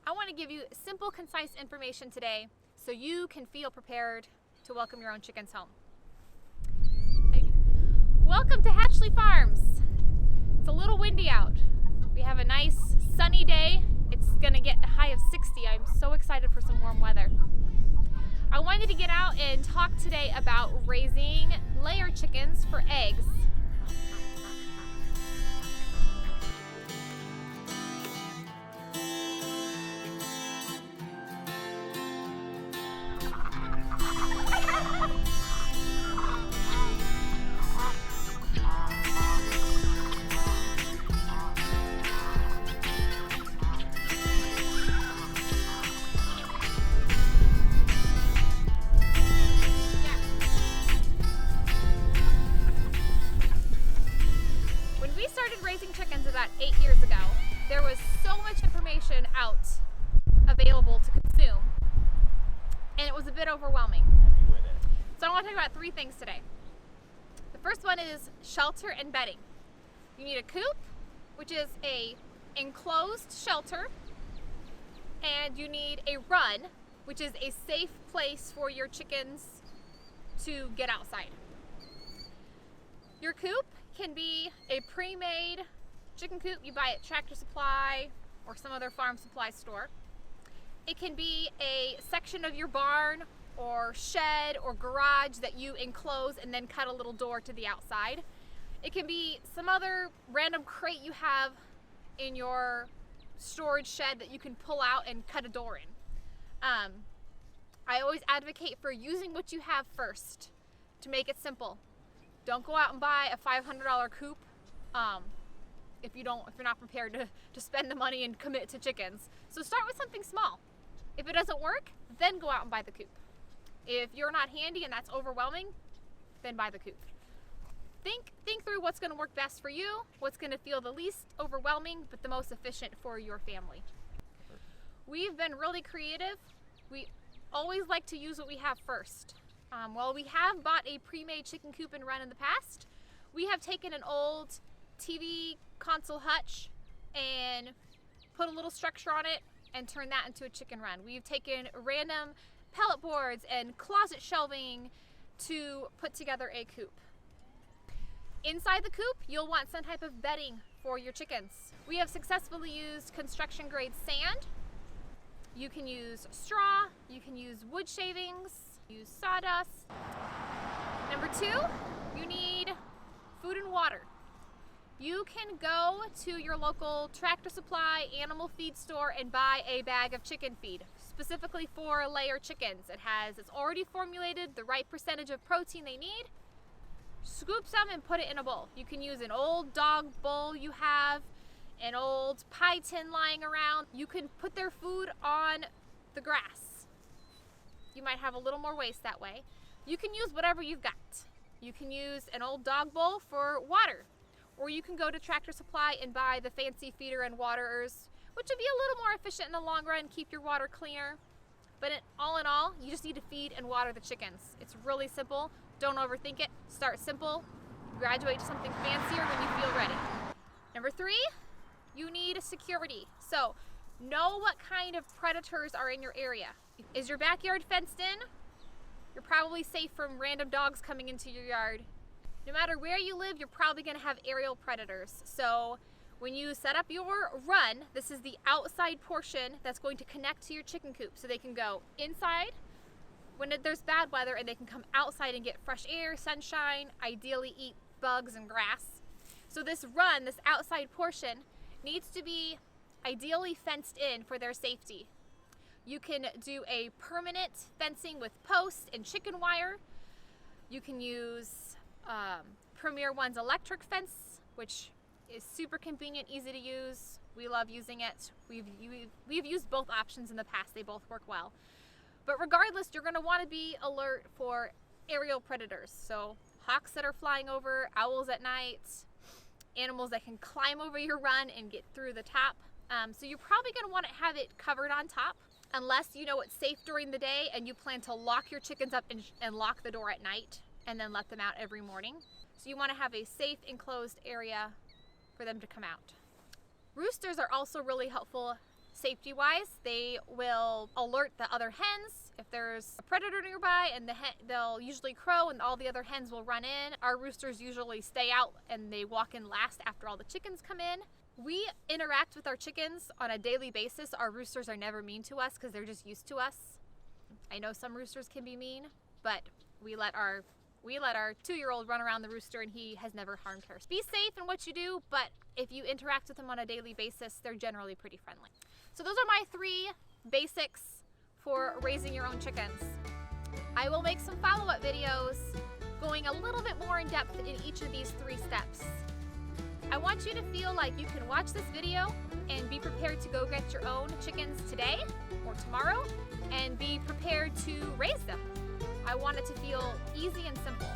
I want to give you simple, concise information today so you can feel prepared to welcome your own chickens home. Welcome to Hatchley Farms. It's a little windy out. We have a nice sunny day. It's going to get a high of 60. I'm so excited for some warm weather. I wanted to get out and talk today about raising layer chickens for eggs. Raising chickens about 8 years ago, there was so much information out available to consume, and it was a bit overwhelming. So I want to talk about three things today. The first one is shelter and bedding. You need a coop, which is a enclosed shelter, and you need a run, which is a safe place for your chickens to get outside. Your coop can be a pre-made chicken coop you buy at Tractor Supply or some other farm supply store. It can be a section of your barn or shed or garage that you enclose and then cut a little door to the outside. It can be some other random crate you have in your storage shed that you can pull out and cut a door in. I always advocate for using what you have first to make it simple. Don't go out and buy a $500 coop if you're not prepared to spend the money and commit to chickens. So start with something small. If it doesn't work, then go out and buy the coop. If you're not handy and that's overwhelming, then buy the coop. Think through what's going to work best for you, what's going to feel the least overwhelming but the most efficient for your family. We've been really creative. We always like to use what we have first. While we have bought a pre-made chicken coop and run in the past, we have taken an old TV console hutch and put a little structure on it and turned that into a chicken run. We've taken random pellet boards and closet shelving to put together a coop. Inside the coop, you'll want some type of bedding for your chickens. We have successfully used construction grade sand. You can use straw, you can use wood shavings, use sawdust. Number two, you need food and water. You can go to your local Tractor Supply animal feed store and buy a bag of chicken feed, specifically for layer chickens. It's already formulated the right percentage of protein they need. Scoop some and put it in a bowl. You can use an old dog bowl you have, an old pie tin lying around. You can put their food on the grass. You might have a little more waste that way. You can use whatever you've got. You can use an old dog bowl for water, or you can go to Tractor Supply and buy the fancy feeder and waterers, which would be a little more efficient in the long run, keep your water cleaner. But all in all, you just need to feed and water the chickens. It's really simple. Don't overthink it. Start simple. Graduate to something fancier when you feel ready. Number three, you need security. So know what kind of predators are in your area. Is your backyard fenced in? You're probably safe from random dogs coming into your yard. No matter where you live, you're probably going to have aerial predators. So when you set up your run, this is the outside portion that's going to connect to your chicken coop. So they can go inside when there's bad weather, and they can come outside and get fresh air, sunshine, ideally eat bugs and grass. So this run, this outside portion, needs to be ideally fenced in for their safety. You can do a permanent fencing with posts and chicken wire. You can use Premier One's electric fence, which is super convenient, easy to use. We love using it. We've used both options in the past. They both work well. But regardless, you're going to want to be alert for aerial predators. So hawks that are flying over, owls at night, animals that can climb over your run and get through the top. So you're probably going to want to have it covered on top, unless you know it's safe during the day and you plan to lock your chickens up and lock the door at night and then let them out every morning. So you want to have a safe enclosed area for them to come out. Roosters are also really helpful Safety-wise, they will alert the other hens if there's a predator nearby, and they'll usually crow and all the other hens will run in. Our roosters usually stay out and they walk in last after all the chickens come in. We interact with our chickens on a daily basis. Our roosters are never mean to us because they're just used to us. I know some roosters can be mean, but we let our 2-year-old run around the rooster and he has never harmed her. Be safe in what you do, but if you interact with them on a daily basis, they're generally pretty friendly. So those are my 3 basics for raising your own chickens. I will make some follow-up videos going a little bit more in depth in each of these 3 steps. I want you to feel like you can watch this video and be prepared to go get your own chickens today or tomorrow and be prepared to raise them. I want it to feel easy and simple.